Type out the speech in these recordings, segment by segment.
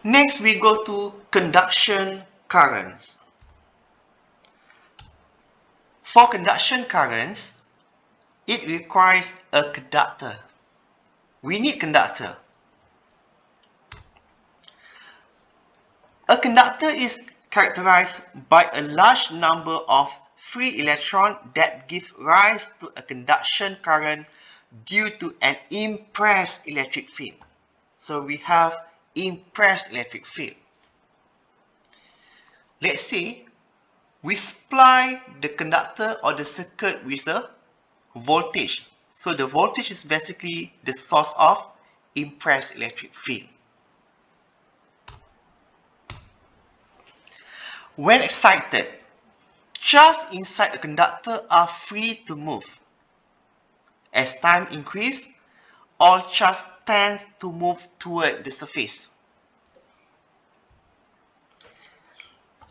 Next, we go to conduction currents. For conduction currents, it requires a conductor. We need conductor. A conductor is characterized by a large number of free electrons that give rise to a conduction current due to an impressed electric field. So we have impressed electric field. Let's say we supply the conductor or the circuit with a voltage. So the voltage is basically the source of impressed electric field. When excited, charge inside a conductor are free to move. As time increases, all charge tends to move toward the surface.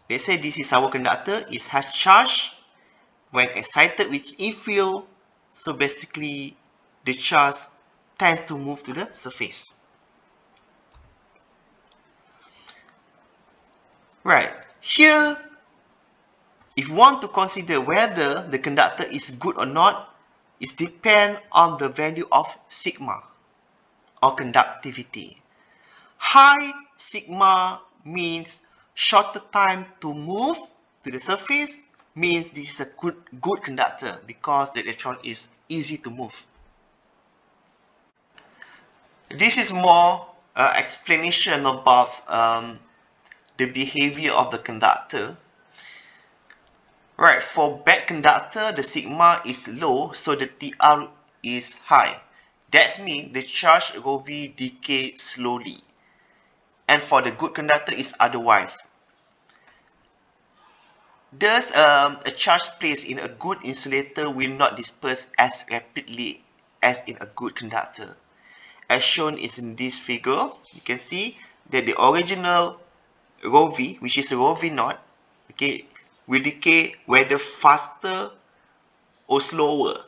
Let's say this is our conductor, it has charge. When excited with E field, so basically the charge tends to move to the surface. Right, here if you want to consider whether the conductor is good or not, it depends on the value of sigma or conductivity. High sigma means shorter time to move to the surface, means this is a good conductor because the electron is easy to move. This is more explanation about the behavior of the conductor. Right, for bad conductor, the sigma is low, so the TR is high. That means the charge ρV decay slowly. And for the good conductor is otherwise. Thus, a charge placed in a good insulator will not disperse as rapidly as in a good conductor. As shown is in this figure, you can see that the original ρV, which is ρV naught, okay, will decay whether faster or slower,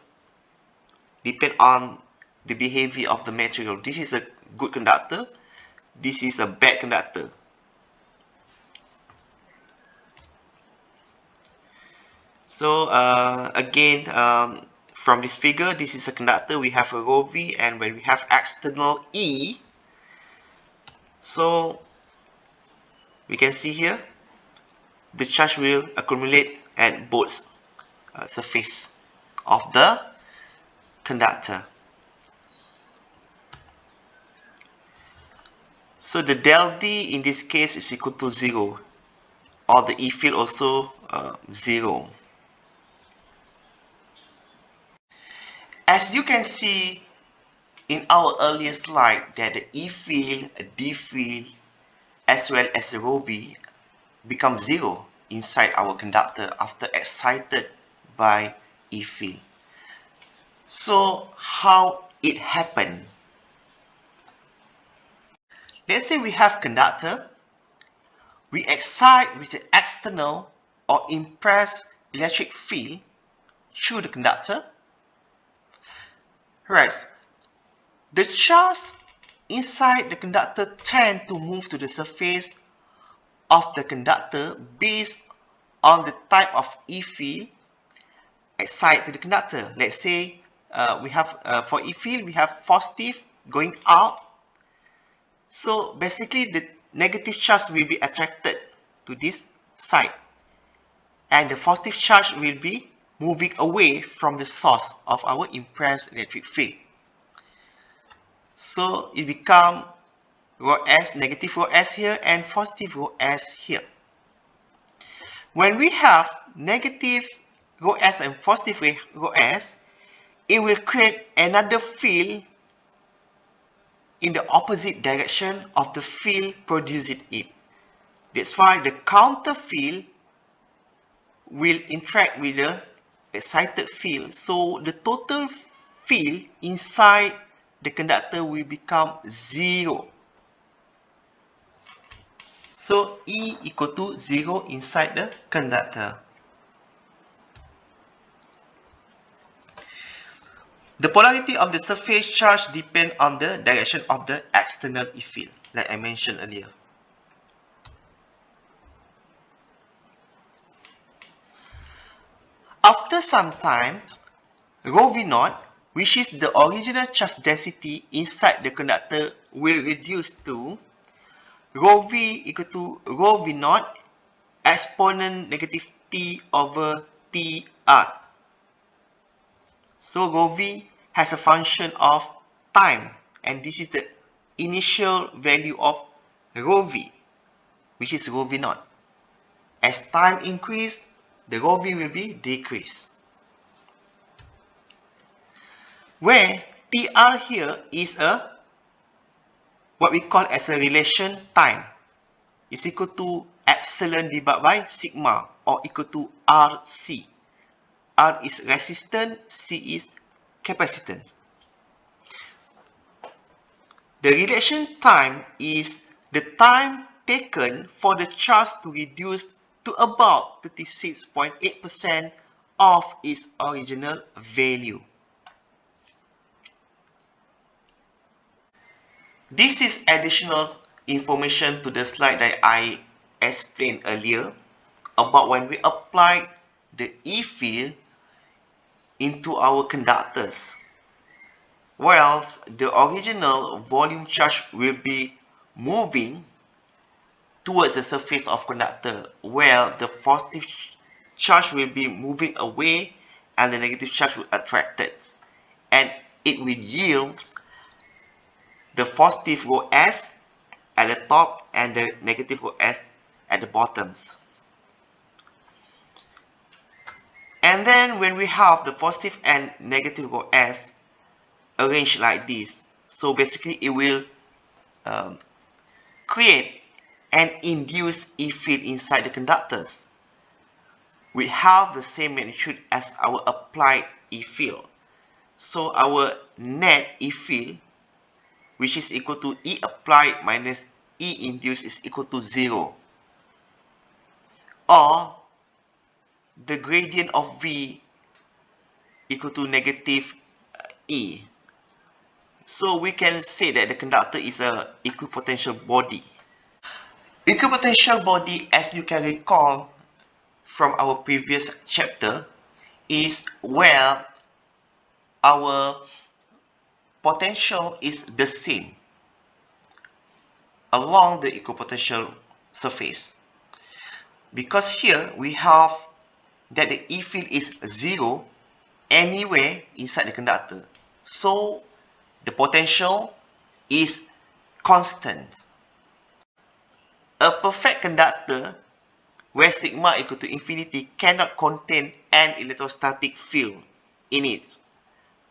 depend on the behavior of the material. This is a good conductor. This is a bad conductor. So again, from this figure, this is a conductor. We have a ρV, and when we have external E, so we can see here, the charge will accumulate at both surface of the conductor. So the del D in this case is equal to 0, or the E field also 0. As you can see in our earlier slide, that the E field, D field, as well as the ρV become 0 inside our conductor after excited by E field. So how it happened? Let's say we have conductor. We excite with the external or impressed electric field through the conductor. Right. The charge inside the conductor tend to move to the surface of the conductor based on the type of E field excited to the conductor. Let's say we have for E field we have positive going out. So basically the negative charge will be attracted to this side, and the positive charge will be moving away from the source of our impressed electric field. So it becomes ρS, negative ρS here, and positive ρS here. When we have negative ρS and positive ρS, it will create another field in the opposite direction of the field producing it. That's why the counter field will interact with the excited field. So the total field inside the conductor will become 0. So E equal to 0 inside the conductor. The polarity of the surface charge depends on the direction of the external E field, like I mentioned earlier. After some time, rho V naught, which is the original charge density inside the conductor, will reduce to rho V equal to rho V naught exponent negative T over TR. So rho V has a function of time, and this is the initial value of rho V, which is rho V naught. As time increases, the rho V will be decreased. Where TR here is a what we call as a relation time is equal to epsilon divided by sigma, or equal to RC. R is resistance, C is capacitance. The relation time is the time taken for the charge to reduce to about 36.8% of its original value. This is additional information to the slide that I explained earlier about when we apply the E field into our conductors. Well, the original volume charge will be moving towards the surface of conductor, where the positive charge will be moving away and the negative charge will attract it, and it will yield the positive rho S at the top and the negative rho S at the bottoms. And then when we have the positive and negative rho S arranged like this, so basically it will create and induce E field inside the conductors. We have the same magnitude as our applied E field. So our net E field, which is equal to E applied minus E induced, is equal to 0. Or the gradient of V equal to negative E. So we can say that the conductor is an equipotential body. Equipotential body, as you can recall from our previous chapter, is where our potential is the same along the equipotential surface. Because here we have that the E field is 0 anywhere inside the conductor. So the potential is constant. A perfect conductor where sigma equal to infinity cannot contain an electrostatic field in it.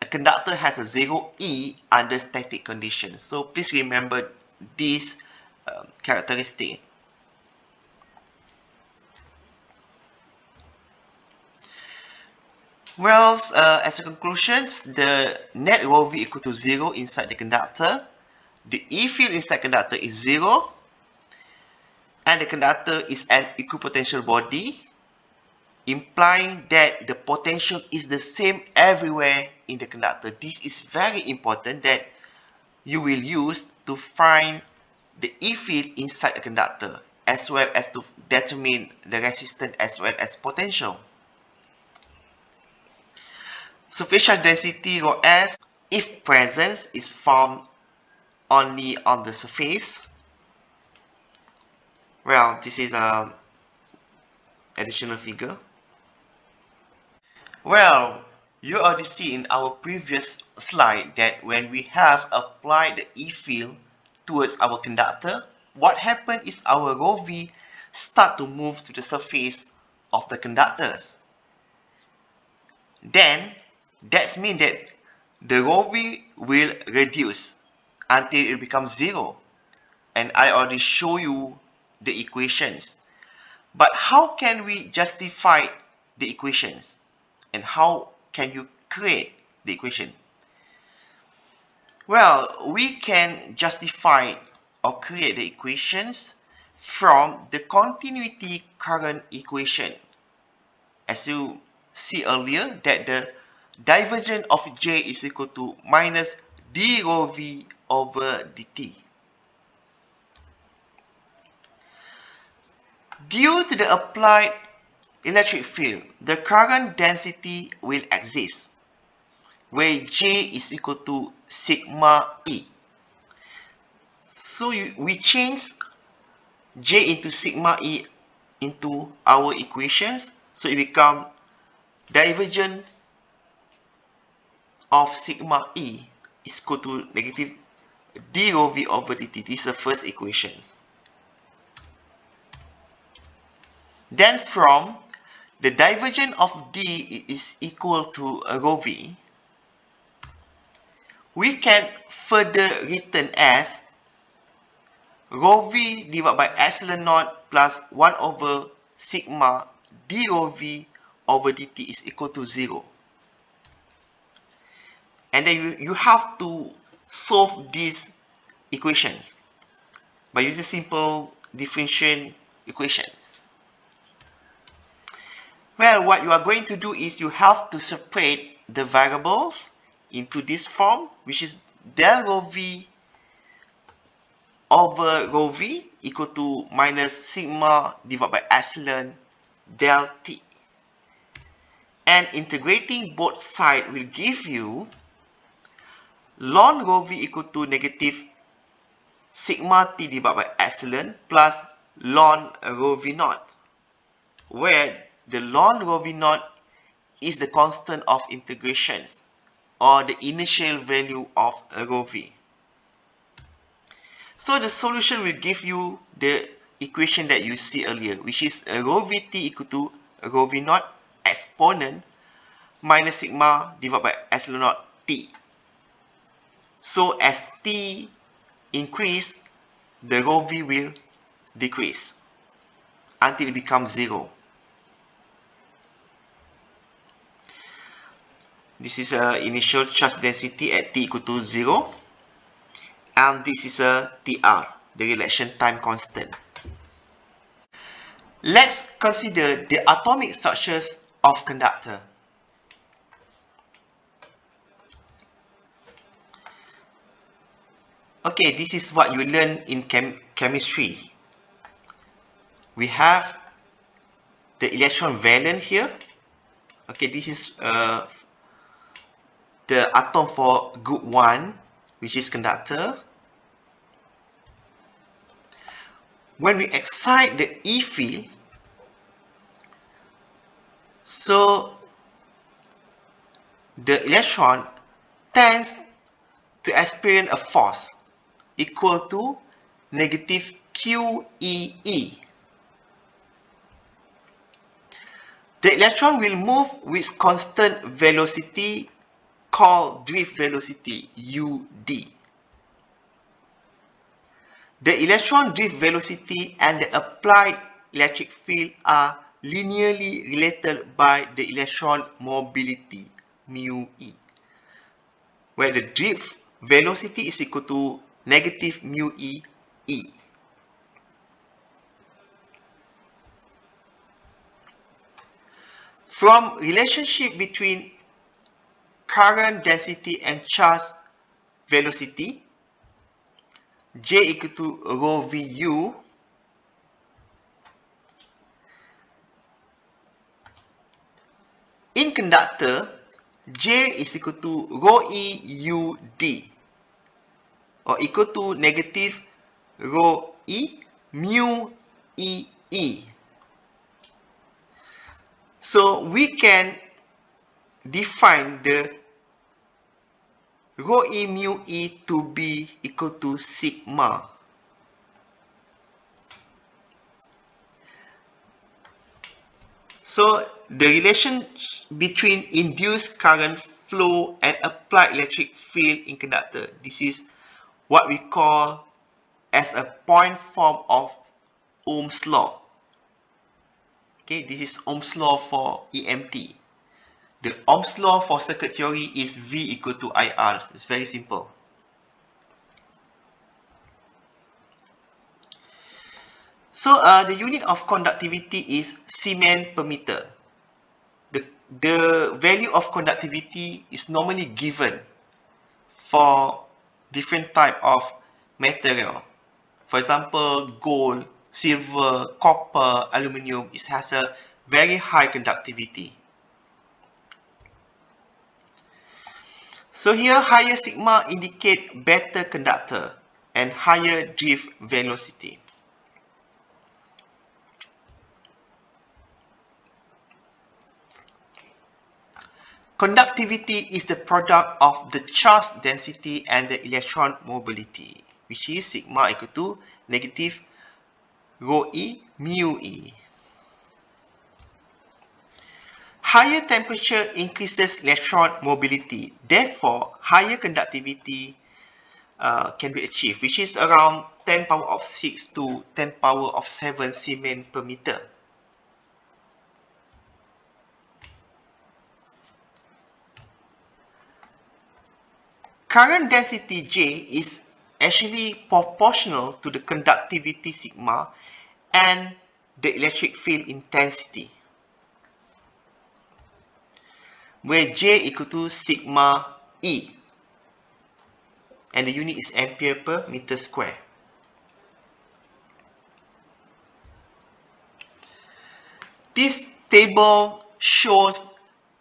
A conductor has a 0 E under static conditions. So please remember this characteristic. Well, as a conclusion, the net rho V equal to 0 inside the conductor. The E field inside conductor is 0. And the conductor is an equipotential body, implying that the potential is the same everywhere in the conductor. This is very important that you will use to find the E field inside a conductor, as well as to determine the resistance as well as potential. Surface charge density rho S, if presence, is found only on the surface. Well, this is an additional figure. Well, you already see in our previous slide that when we have applied the E field towards our conductor, what happened is our rho V start to move to the surface of the conductors. Then that means that the rho V will reduce until it becomes 0. And I already show you the equations. But how can we justify the equations? And how can you create the equation? Well, we can justify or create the equations from the continuity current equation. As you see earlier, that the divergence of J is equal to minus d rho V over dt. Due to the applied electric field, the current density will exist, where J is equal to sigma E. So we change J into sigma E into our equations, so it becomes divergence of sigma E is equal to negative d rho v over dt. This is the first equation. Then from the divergence of d is equal to rho v, we can further written as rho v divided by epsilon naught plus 1 over sigma d rho v over dt is equal to 0. And then you have to solve these equations by using simple differential equations. Well, what you are going to do is you have to separate the variables into this form, which is del rho v over rho v equal to minus sigma divided by epsilon del t. And integrating both sides will give you ln rho v equal to negative sigma t divided by epsilon plus ln rho v naught, where the ln rho v naught is the constant of integrations or the initial value of rho v. So the solution will give you the equation that you see earlier, which is rho vt equal to rho v naught exponent minus sigma divided by epsilon naught t. So as t increase, the rho v will decrease until it becomes 0. This is a initial charge density at t equal to 0, and this is a TR, the reaction time constant. Let's consider the atomic structures of conductor. Okay, this is what you learn in chemistry. We have the electron valence here. Okay, this is the atom for group 1, which is conductor. When we excite the E field, so the electron tends to experience a force equal to negative QEE. The electron will move with constant velocity called drift velocity, UD. The electron drift velocity and the applied electric field are linearly related by the electron mobility, mu E, where the drift velocity is equal to negative mu E, E. From relationship between current density and charge velocity, J equal to rho VU, in conductor, J is equal to rho E U D, or equal to negative rho E mu E E. So we can define the rho E mu E to be equal to sigma. So the relation between induced current flow and applied electric field in conductor, this is what we call as a point form of Ohm's law. Okay, this is Ohm's law for EMT. The Ohm's law for circuit theory is V equal to IR. It's very simple. So the unit of conductivity is Siemens per meter. The value of conductivity is normally given for different type of material. For example, gold, silver, copper, aluminium, it has a very high conductivity. So here higher sigma indicate better conductor and higher drift velocity. Conductivity is the product of the charge density and the electron mobility, which is sigma equal to negative rho E mu E. Higher temperature increases electron mobility. Therefore, higher conductivity can be achieved, which is around 10 power of 6 to 10 power of 7 Siemens per meter. Current density J is actually proportional to the conductivity sigma and the electric field intensity, where J equal to sigma E, and the unit is ampere per meter square. This table shows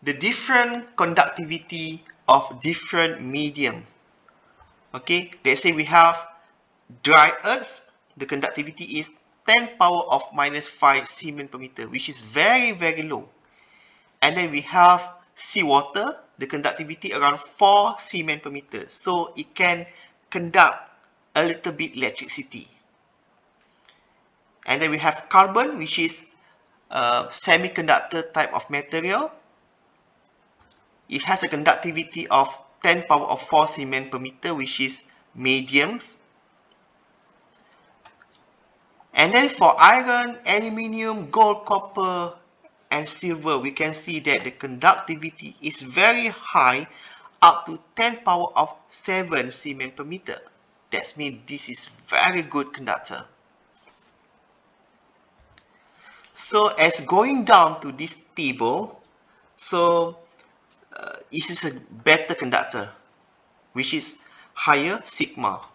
the different conductivity of different mediums. Okay, let's say we have dry earth, the conductivity is 10 power of minus 5 Siemens per meter, which is very, very low. And then we have seawater, the conductivity around 4 Siemens per meter. So it can conduct a little bit electricity. And then we have carbon, which is a semiconductor type of material. It has a conductivity of 10 power of 4 Siemens per meter, which is mediums. And then for iron, aluminium, gold, copper, and silver, we can see that the conductivity is very high, up to 10 power of 7 Siemens per meter. That means this is very good conductor. So as going down to this table, so this is a better conductor, which is higher sigma.